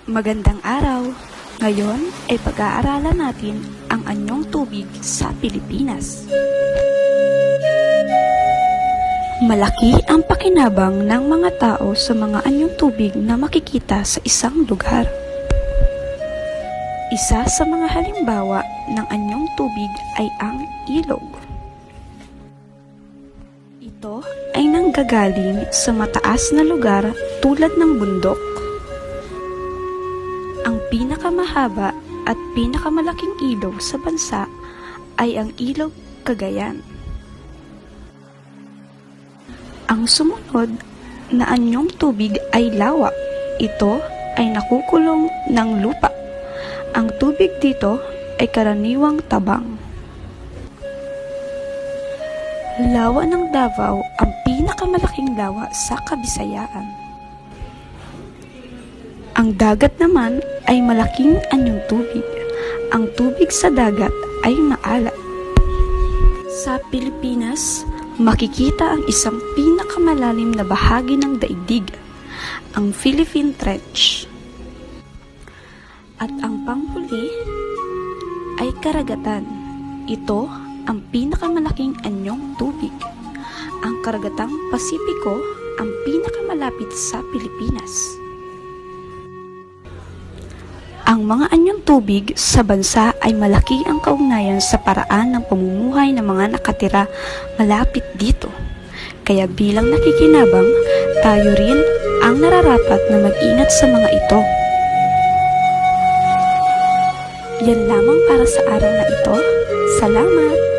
Magandang araw! Ngayon ay pag-aaralan natin ang anyong tubig sa Pilipinas. Malaki ang pakinabang ng mga tao sa mga anyong tubig na makikita sa isang lugar. Isa sa mga halimbawa ng anyong tubig ay ang ilog. Ito ay nanggagaling sa mataas na lugar tulad ng bundok. Ang pinakamahaba at pinakamalaking ilog sa bansa ay ang Ilog Cagayan. Ang sumunod na anyong tubig ay lawa. Ito ay nakukulong ng lupa. Ang tubig dito ay karaniwang tabang. Lawa ng Davao ang pinakamalaking lawa sa Kabisayaan. Ang dagat naman ay malaking anyong tubig. Ang tubig sa dagat ay maalat. Sa Pilipinas, makikita ang isang pinakamalalim na bahagi ng daigdig, ang Philippine Trench. At ang panghuli ay karagatan. Ito ang pinakamalaking anyong tubig. Ang karagatang Pasipiko ang pinakamalapit sa Pilipinas. Ang mga anyong tubig sa bansa ay malaki ang kaugnayan sa paraan ng pamumuhay ng mga nakatira malapit dito. Kaya bilang nakikinabang, tayo rin ang nararapat na mag-ingat sa mga ito. Yan lamang para sa araw na ito. Salamat!